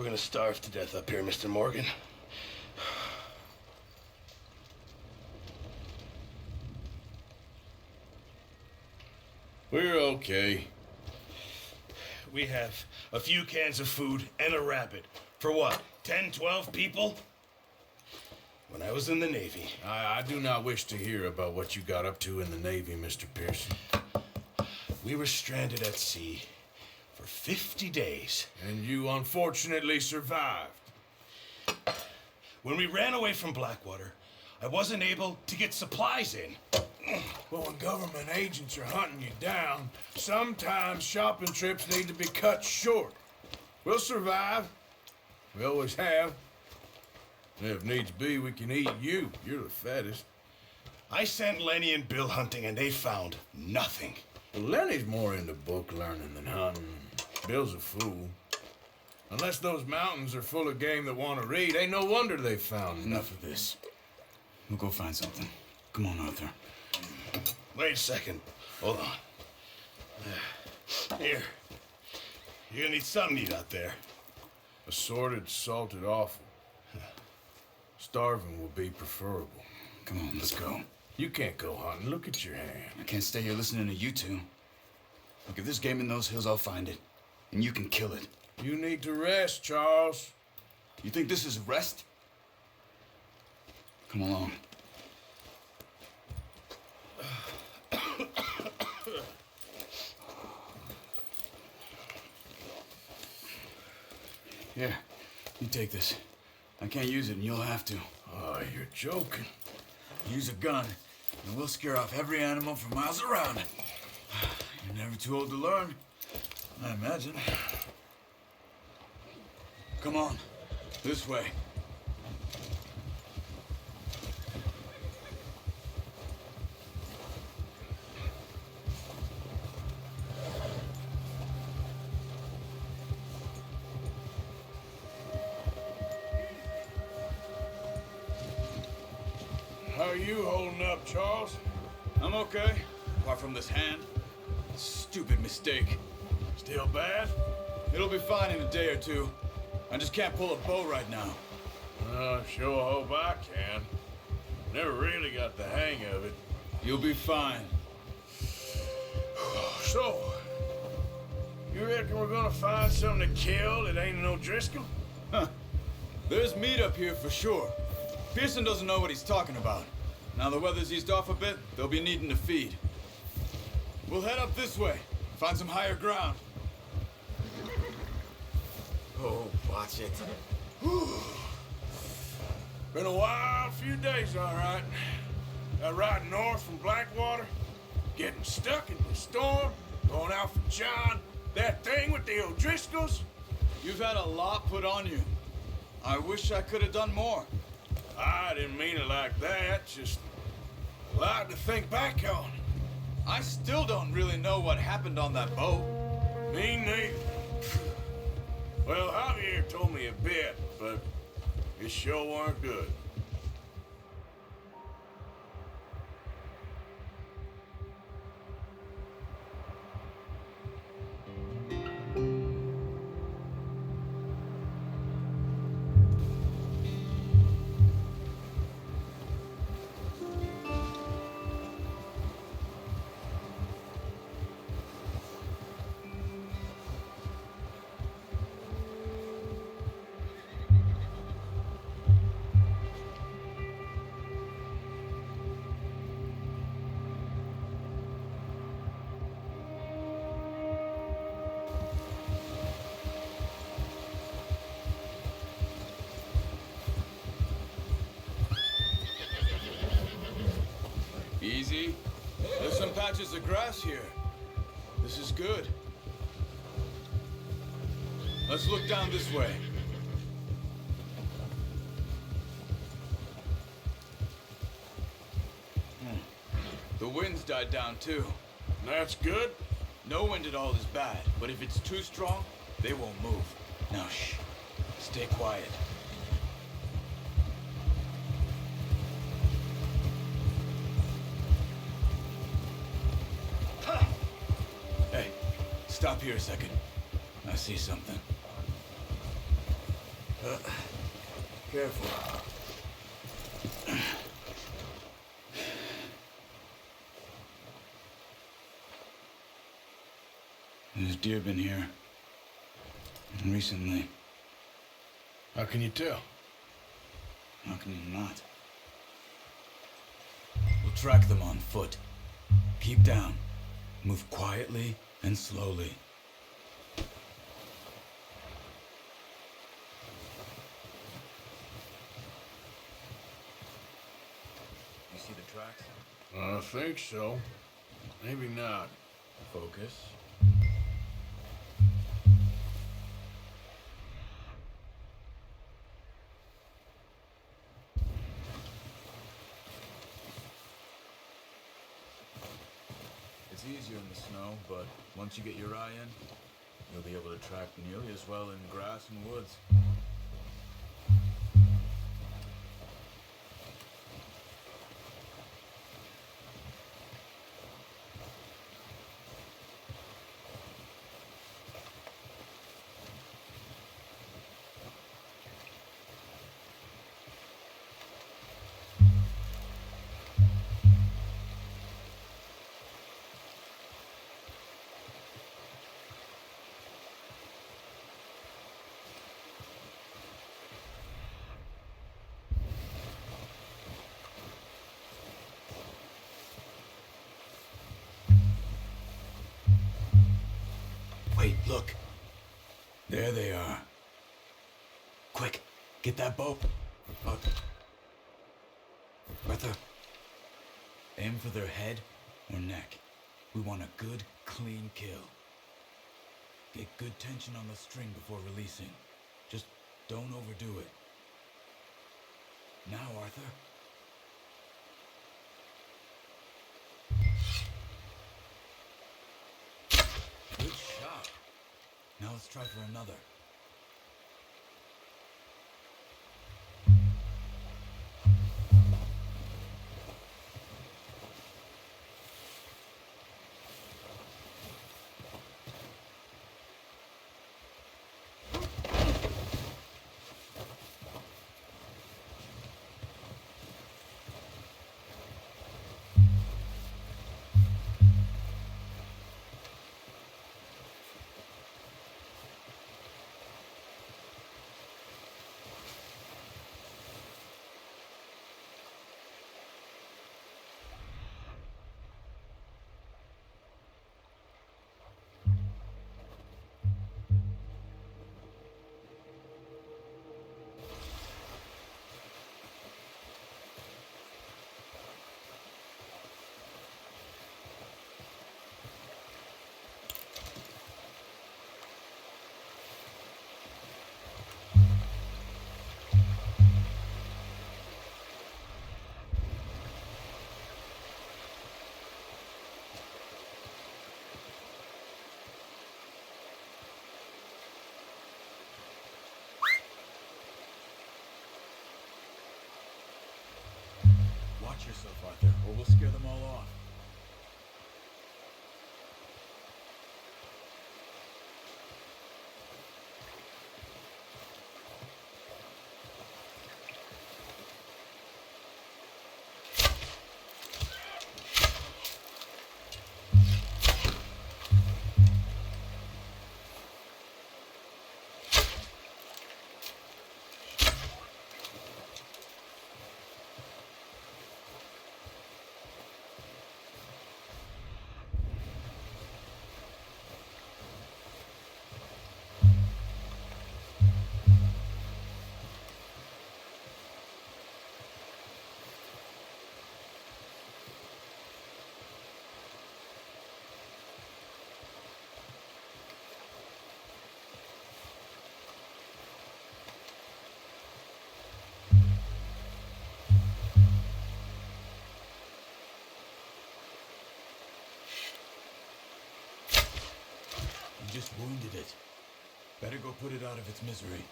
gonna starve to death up here, Mr. Morgan. We're okay. We have a few cans of food and a rabbit. For what, 10, 12 people? When I was in the Navy. I do not wish to hear about what you got up to in the Navy, Mr. Pearson. We were stranded at sea for 50 days. And you unfortunately survived. When we ran away from Blackwater, I wasn't able to get supplies in. Well, when government agents are hunting you down, sometimes shopping trips need to be cut short. We'll survive. We always have. And if needs be, we can eat you. You're the fattest. I sent Lenny and Bill hunting, and they found nothing. Well, Lenny's more into book learning than hunting. Bill's a fool. Unless those mountains are full of game that want to read, ain't no wonder they found Enough of this. We'll go find something. Come on, Arthur. Wait a second. Hold on. Here. You're gonna need something to eat out there. Assorted, salted offal. Starving will be preferable. Come on, let's go. You can't go hunting. Look at your hand. I can't stay here listening to you two. Look, if there's game in those hills, I'll find it. And you can kill it. You need to rest, Charles. You think this is rest? Come along. Here, you take this. I can't use it, and you'll have to. Oh, you're joking. Use a gun, and we'll scare off every animal for miles around. You're never too old to learn, I imagine. Come on, this way. How are you holding up, Charles? I'm okay, apart from this hand. Stupid mistake. Still bad? It'll be fine in a day or two. I just can't pull a bow right now. Sure hope I can. Never really got the hang of it. You'll be fine. So, you reckon we're gonna find something to kill that ain't no Driscoll? Huh. There's meat up here for sure. Pearson doesn't know what he's talking about. Now the weather's eased off a bit, they'll be needing to feed. We'll head up this way, find some higher ground. Oh, watch it. Been a wild few days, all right. That ride north from Blackwater, getting stuck in the storm, going out for John, that thing with the O'Driscolls. You've had a lot put on you. I wish I could have done more. I didn't mean it like that, just a lot to think back on. I still don't really know what happened on that boat. Me neither. Well, Javier told me a bit, but it sure weren't good. Easy. There's some patches of grass here. This is good. Let's look down this way. The wind's died down too. That's good. No wind at all is bad, but if it's too strong, they won't move. Now shh. Stay quiet. Hey, stop here a second. I see something. Careful. There's deer been here. Recently. How can you tell? How can you not? We'll track them on foot. Keep down. Move quietly and slowly. You see the tracks? I think so. Maybe not. Focus. It's easier in the snow, but once you get your eye in, you'll be able to track nearly as well in grass and woods. Wait, look. There they are. Quick, get that bow. Arthur, aim for their head or neck. We want a good, clean kill. Get good tension on the string before releasing. Just don't overdo it. Now, Arthur. Good shot. Now let's try for another. Watch yourself, Arthur, or we'll scare them all off. You just wounded it. Better go put it out of its misery.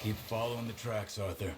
Keep following the tracks, Arthur.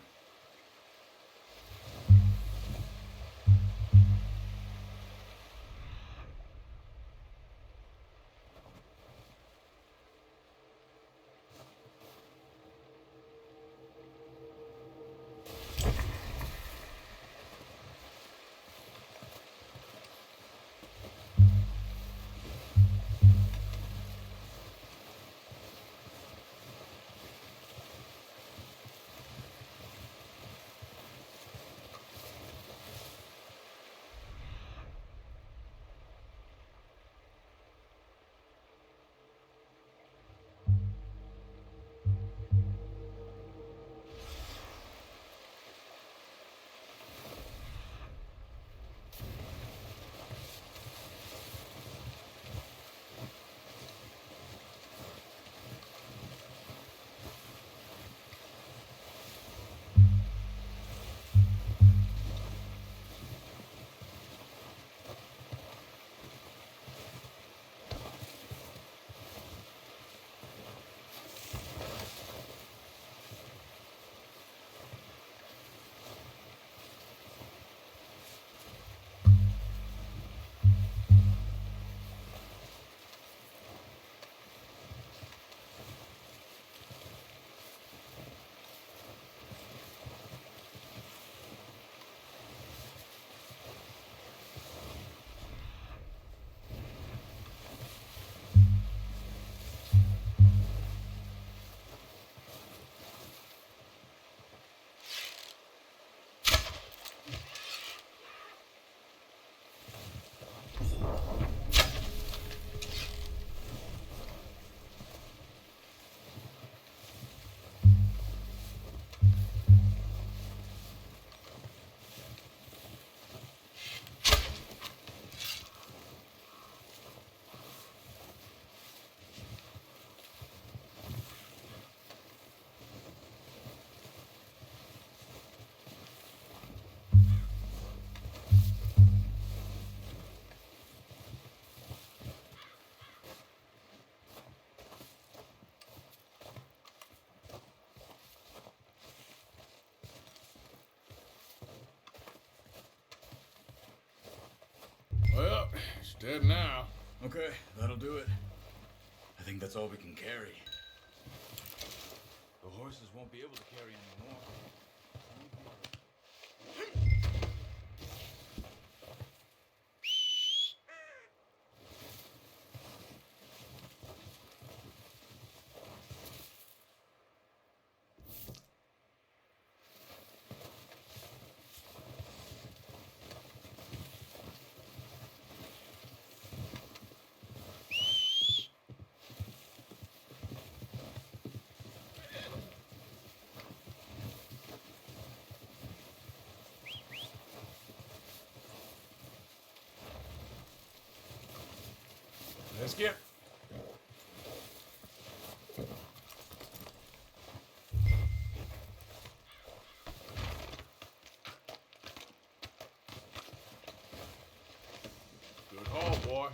Well, it's dead now. Okay, that'll do it. I think that's all we can carry. The horses won't be able to carry any more. Let's get. Good haul, boy.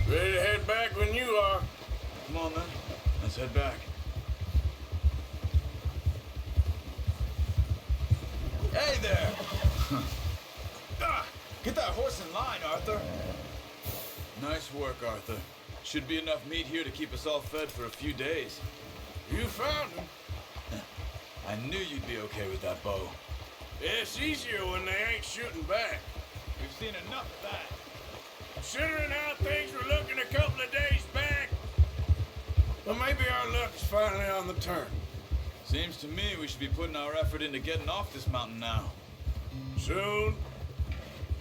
Ready to head back when you are. Come on, then. Let's head back. Hey there! Get that horse in line, Arthur. Nice work, Arthur. Should be enough meat here to keep us all fed for a few days. You found him. I knew you'd be okay with that bow. It's easier when they ain't shooting back. We've seen enough of that. Considering how things were looking a couple of days back, well, maybe our luck is finally on the turn. Seems to me we should be putting our effort into getting off this mountain now. Soon.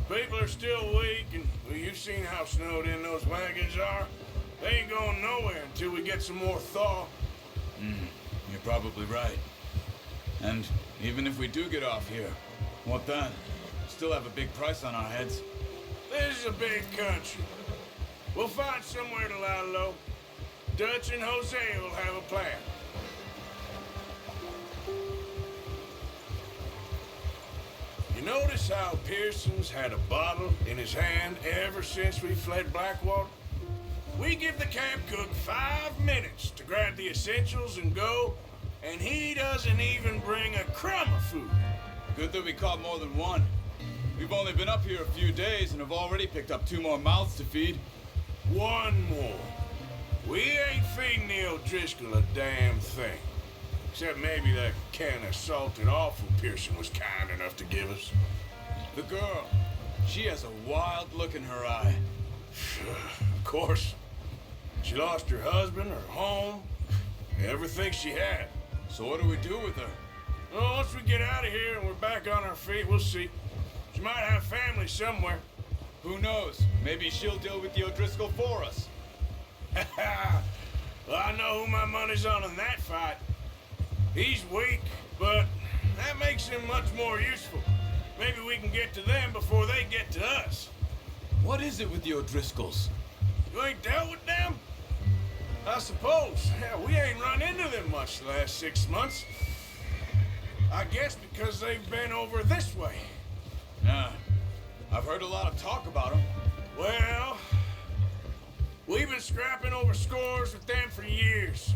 People are still weak, and well, you've seen how snowed in those wagons are. They ain't going nowhere until we get some more thaw. You're probably right. And even if we do get off here, what then? Still have a big price on our heads. This is a big country. We'll find somewhere to lie low. Dutch and Jose will have a plan. You notice how Pearson's had a bottle in his hand ever since we fled Blackwater? We give the camp cook 5 minutes to grab the essentials and go, and he doesn't even bring a crumb of food. Good that we caught more than one. We've only been up here a few days and have already picked up 2 more mouths to feed. 1 more. We ain't feeding the O'Driscoll a damn thing. Except maybe that can of salted offal Pearson was kind enough to give us. The girl, she has a wild look in her eye. Of course. She lost her husband, her home, everything she had. So what do we do with her? Well, once we get out of here and we're back on our feet, we'll see. She might have family somewhere. Who knows? Maybe she'll deal with the O'Driscoll for us. Well, I know who my money's on in that fight. He's weak, but that makes him much more useful. Maybe we can get to them before they get to us. What is it with the O'Driscolls? You ain't dealt with them? I suppose. Yeah, we ain't run into them much the last 6 months. I guess because they've been over this way. Yeah, I've heard a lot of talk about them. Well, we've been scrapping over scores with them for years.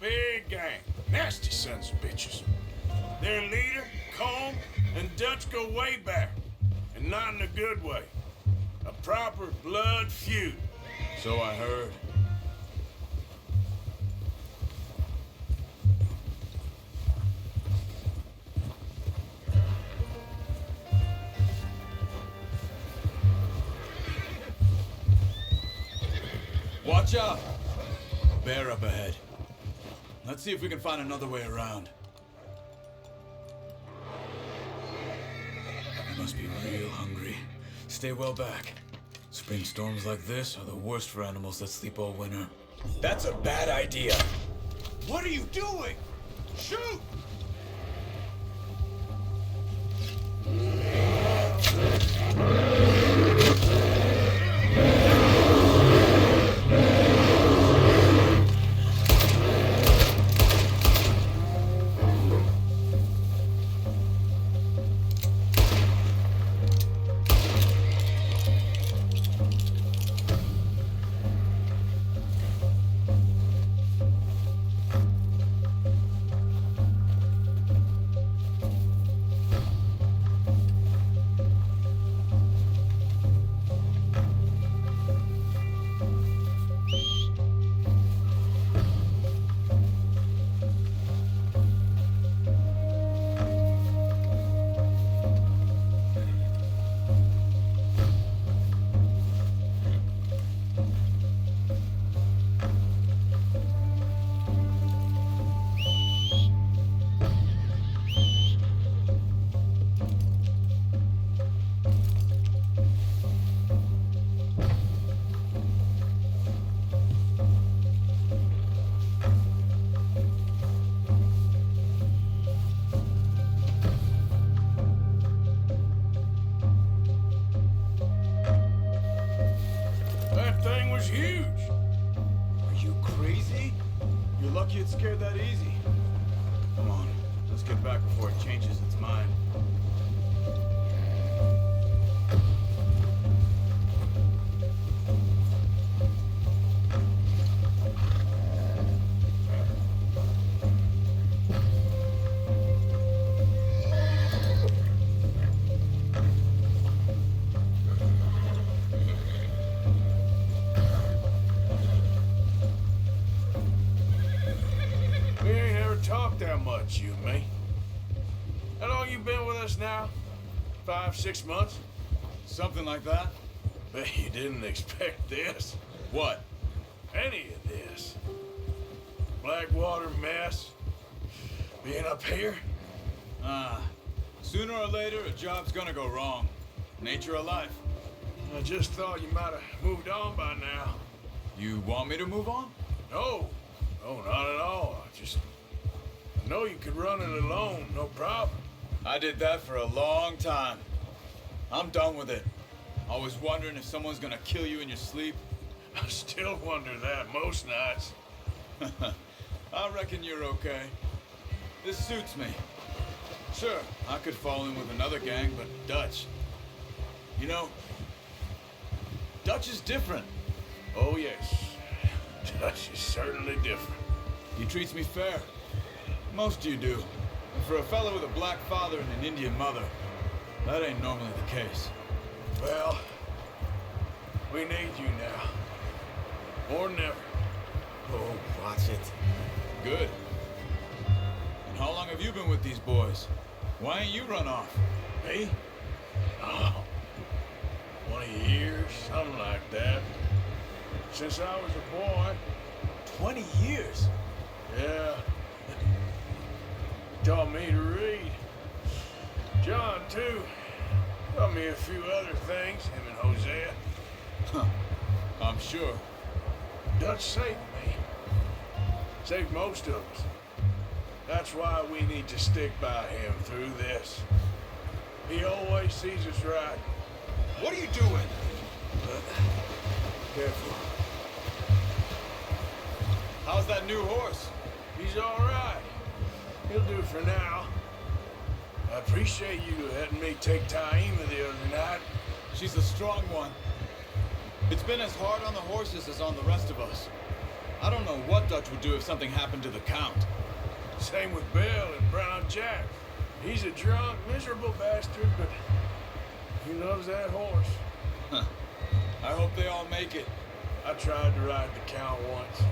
Big gang. Nasty sons of bitches. Their leader, Combe, and Dutch go way back. And not in a good way. A proper blood feud. So I heard. Watch out! Bear up ahead. Let's see if we can find another way around. You must be real hungry. Stay well back. Spring storms like this are the worst for animals that sleep all winter. That's a bad idea. What are you doing? Shoot! lucky it scared that easy. Come on, let's get back before it changes its mind. That much, you and me. How long you been with us now? 5, 6 months? Something like that? Bet you didn't expect this. What? Any of this. Blackwater mess. Being up here. Sooner or later, a job's gonna go wrong. Nature of life. I just thought you might have moved on by now. You want me to move on? No, no, not at all. I know you could run it alone, no problem. I did that for a long time. I'm done with it. Always wondering if someone's gonna kill you in your sleep. I still wonder that most nights. I reckon you're okay. This suits me. Sure, I could fall in with another gang, but Dutch. You know, Dutch is different. Oh, yes. Dutch is certainly different. He treats me fair. Most you do. And for a fellow with a black father and an Indian mother, that ain't normally the case. Well, we need you now. More than ever. Oh, watch it. Good. And how long have you been with these boys? Why ain't you run off? Me? Oh, 20 years, something like that. Since I was a boy. 20 years? Yeah. Taught me to read. John, too. Taught me a few other things, him and Hosea. Huh. I'm sure. Dutch saved me. Saved most of us. That's why we need to stick by him through this. He always sees us right. What are you doing? Careful. How's that new horse? He's all right. He'll do for now. I appreciate you letting me take Taima the other night. She's a strong one. It's been as hard on the horses as on the rest of us. I don't know what Dutch would do if something happened to the Count. Same with Bill and Brown Jack. He's a drunk, miserable bastard, but he loves that horse. Huh. I hope they all make it. I tried to ride the Count once.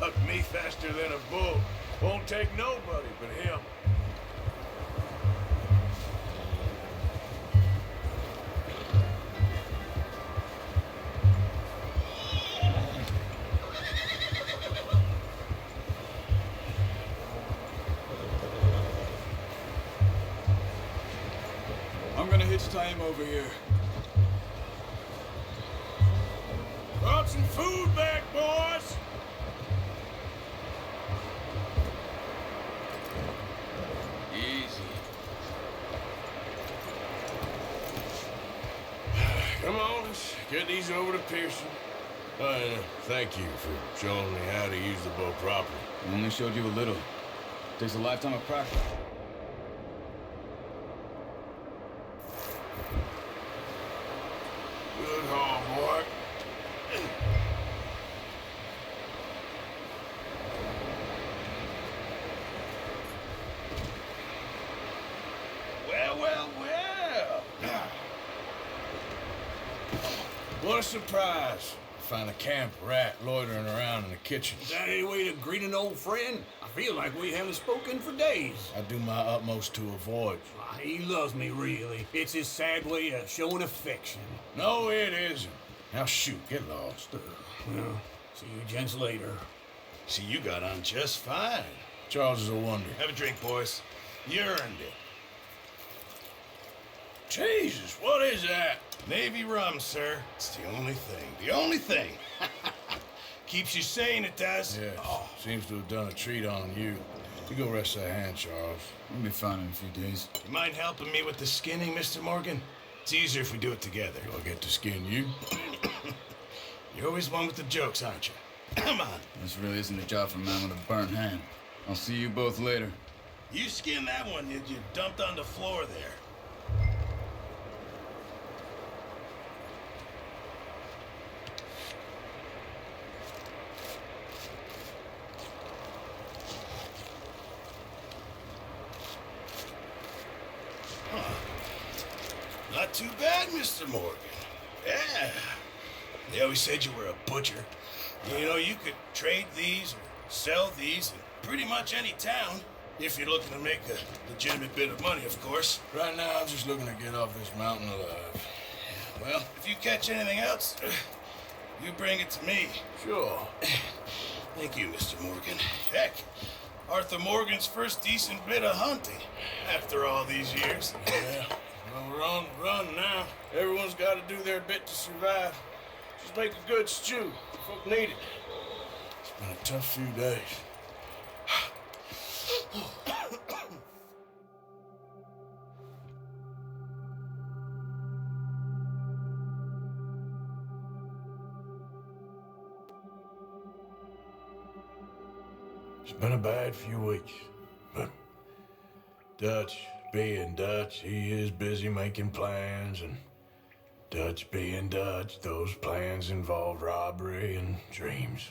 Bucked me faster than a bull. Won't take nobody but him. I'm gonna hitch time over here. Brought some food back, boys! Easy. Come on, let's get these over to Pearson. Thank you for showing me how to use the bow properly. I only showed you a little. Takes a lifetime of practice. Good haul, boy. Well, well, well. What a surprise. Find a camp rat loitering around in the kitchen. Is that any way to greet an old friend? I feel like we haven't spoken for days. I do my utmost to avoid you. He loves me, really. It's his sad way of showing affection. No, it isn't. Now shoot, get lost. Well, see you gents later. See, you got on just fine. Charles is a wonder. Have a drink, boys. You earned it. Jesus, what is that? Navy rum, sir. It's the only thing. The only thing. Keeps you sane, it does. Yes, seems to have done a treat on you. You go rest that hand, Charles. We'll be fine in a few days. You mind helping me with the skinning, Mr. Morgan? It's easier if we do it together. Do I get to skin you? You're always one with the jokes, aren't you? Come on. This really isn't a job for a man with a burnt hand. I'll see you both later. You skinned that one you dumped on the floor there. Not too bad, Mr. Morgan. Yeah. They always said you were a butcher. You know, you could trade these or sell these in pretty much any town, if you're looking to make a legitimate bit of money, of course. Right now, I'm just looking to get off this mountain alive. Well, if you catch anything else, you bring it to me. Sure. Thank you, Mr. Morgan. Heck, Arthur Morgan's first decent bit of hunting after all these years. Yeah. Well, we're on the run now. Everyone's got to do their bit to survive. Just make a good stew. Folk need it. It's been a tough few days. It's been a bad few weeks, but Dutch being Dutch, he is busy making plans, and Dutch being Dutch, those plans involve robbery and dreams.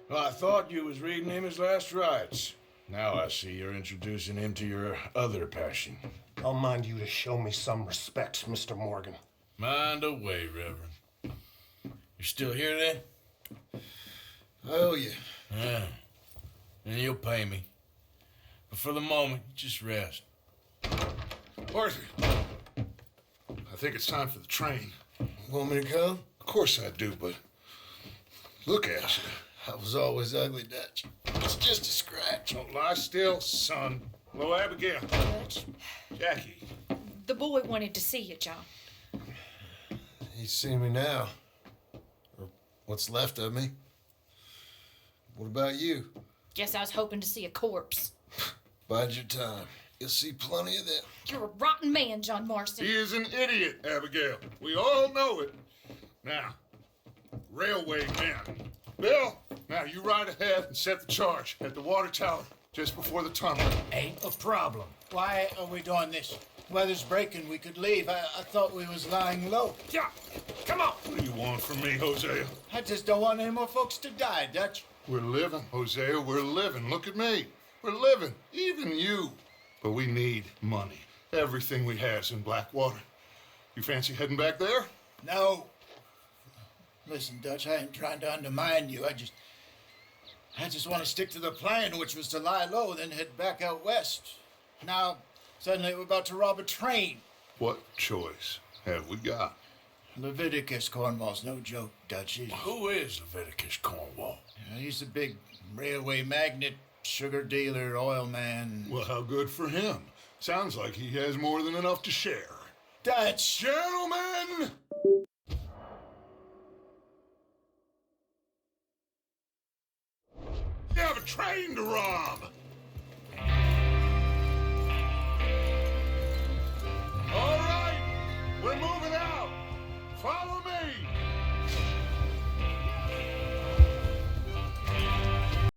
Well, I thought you was reading him his last rites. Now I see you're introducing him to your other passion. I'll mind you to show me some respect, Mr. Morgan. Mind away, Reverend. You still here then? Oh, yeah. Yeah. And you'll pay me. But for the moment, just rest. Arthur, I think it's time for the train. Want me to come? Of course I do, but look at you. I was always ugly, Dutch. It's just a scratch. Don't lie still, son. Hello, Abigail. Jackie. The boy wanted to see you, John. He's seen me now. Or what's left of me. What about you? Guess I was hoping to see a corpse. Bide your time. You'll see plenty of them. You're a rotten man, John Marston. He is an idiot, Abigail. We all know it. Now, railway men. Bill, now you ride ahead and set the charge at the water tower just before the tunnel. Ain't a problem. Why are we doing this? Weather's breaking. We could leave. I thought we was lying low. Yeah, come on. What do you want from me, Hosea? I just don't want any more folks to die, Dutch. We're living, Hosea. We're living. Look at me. We're living. Even you. But we need money. Everything we have's in Blackwater. You fancy heading back there? No. Listen, Dutch, I ain't trying to undermine you. I just want to stick to the plan, which was to lie low, then head back out west. Now, suddenly we're about to rob a train. What choice have we got? Leviticus Cornwall's no joke, Dutch. Who is Leviticus Cornwall? He's a big railway magnate, sugar dealer, oil man. Well, how good for him. Sounds like he has more than enough to share. Dutch! Gentlemen! You have a train to rob!